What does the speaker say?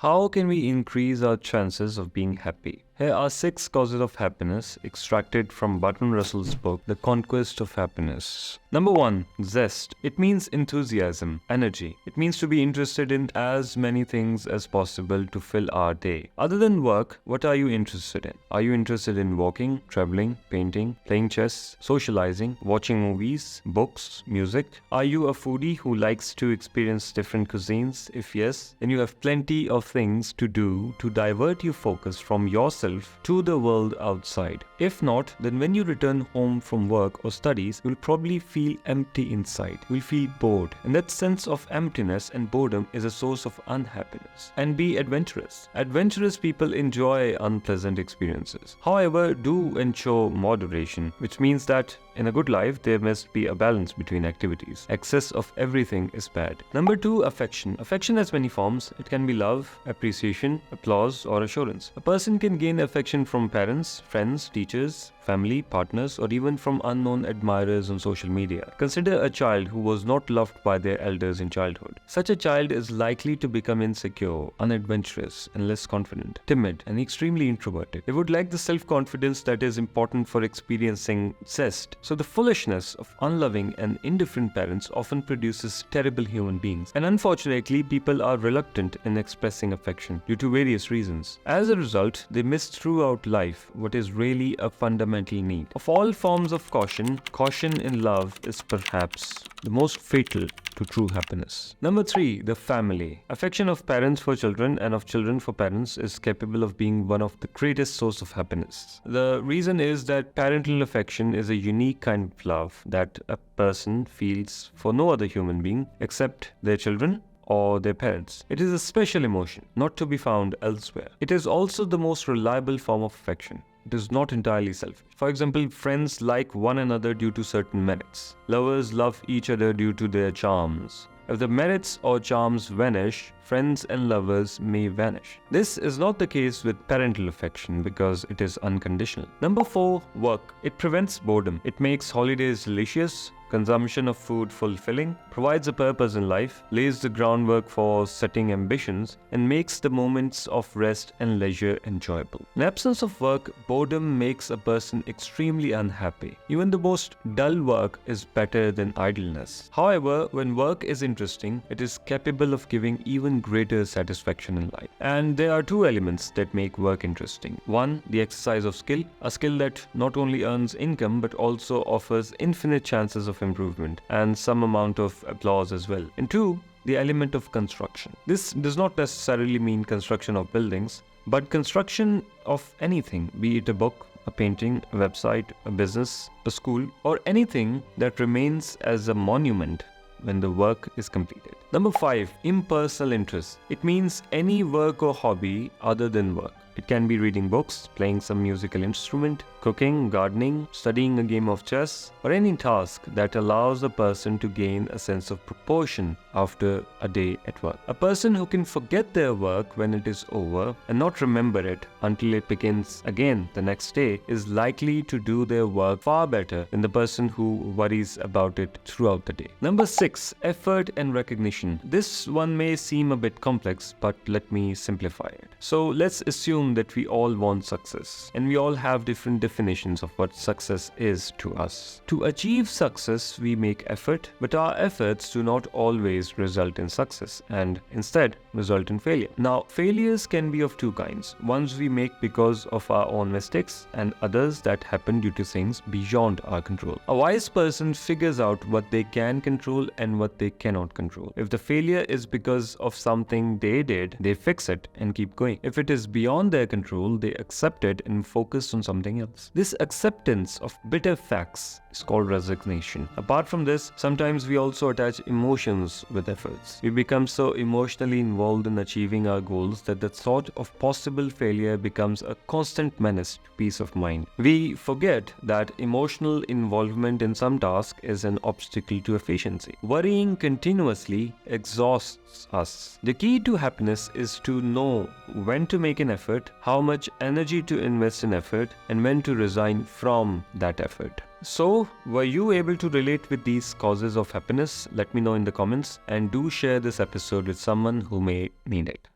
How can we increase our chances of being happy? Here are 6 causes of happiness extracted from Bertrand Russell's book, The Conquest of Happiness. Number 1, zest. It means enthusiasm, energy. It means to be interested in as many things as possible to fill our day. Other than work, what are you interested in? Are you interested in walking, traveling, painting, playing chess, socializing, watching movies, books, music? Are you a foodie who likes to experience different cuisines? If yes, then you have plenty of things to do to divert your focus from yourself to the world outside. If not, then when you return home from work or studies, you'll probably feel empty inside. You'll feel bored. And that sense of emptiness and boredom is a source of unhappiness. And be adventurous. Adventurous people enjoy unpleasant experiences. However, do ensure moderation, which means that in a good life, there must be a balance between activities. Excess of everything is bad. Number 2, affection. Affection has many forms. It can be love, appreciation, applause, or assurance. A person can gain affection from parents, friends, teachers, family, partners, or even from unknown admirers on social media. Consider a child who was not loved by their elders in childhood. Such a child is likely to become insecure, unadventurous, and less confident, timid, and extremely introverted. They would lack the self-confidence that is important for experiencing zest. So the foolishness of unloving and indifferent parents often produces terrible human beings. And unfortunately, people are reluctant in expressing affection due to various reasons. As a result, they miss throughout life what is really a fundamental need. Of all forms of caution, caution in love is perhaps the most fatal to true happiness. Number 3, the family. Affection of parents for children and of children for parents is capable of being one of the greatest source of happiness. The reason is that parental affection is a unique kind of love that a person feels for no other human being except their children or their parents. It is a special emotion, not to be found elsewhere. It is also the most reliable form of affection. It is not entirely selfish. For example, friends like one another due to certain merits. Lovers love each other due to their charms. If the merits or charms vanish, friends and lovers may vanish. This is not the case with parental affection because it is unconditional. Number 4, work. It prevents boredom. It makes holidays delicious, consumption of food fulfilling, provides a purpose in life, lays the groundwork for setting ambitions, and makes the moments of rest and leisure enjoyable. In absence of work, boredom makes a person extremely unhappy. Even the most dull work is better than idleness. However, when work is interesting, it is capable of giving even greater satisfaction in life. And there are 2 elements that make work interesting. 1, the exercise of skill, a skill that not only earns income but also offers infinite chances of improvement and some amount of applause as well. And 2, the element of construction. This does not necessarily mean construction of buildings, but construction of anything, be it a book, a painting, a website, a business, a school, or anything that remains as a monument when the work is completed. Number 5, impersonal interest. It means any work or hobby other than work. It can be reading books, playing some musical instrument, cooking, gardening, studying a game of chess, or any task that allows a person to gain a sense of proportion after a day at work. A person who can forget their work when it is over and not remember it until it begins again the next day is likely to do their work far better than the person who worries about it throughout the day. Number 6, effort and recognition. This one may seem a bit complex, but let me simplify it. So let's assume that we all want success, and we all have different definitions of what success is to us. To achieve success, we make effort, but our efforts do not always result in success and instead result in failure. Now, failures can be of 2 kinds. Ones we make because of our own mistakes and others that happen due to things beyond our control. A wise person figures out what they can control and what they cannot control. If the failure is because of something they did, they fix it and keep going. If it is beyond their control, they accept it and focus on something else. This acceptance of bitter facts is called resignation. Apart from this, sometimes we also attach emotions with efforts. We become so emotionally involved in achieving our goals that the thought of possible failure becomes a constant menace to peace of mind. We forget that emotional involvement in some task is an obstacle to efficiency. Worrying continuously exhausts us. The key to happiness is to know when to make an effort, how much energy to invest in effort, and when to resign from that effort. So, were you able to relate with these causes of happiness? Let me know in the comments, and do share this episode with someone who may need it.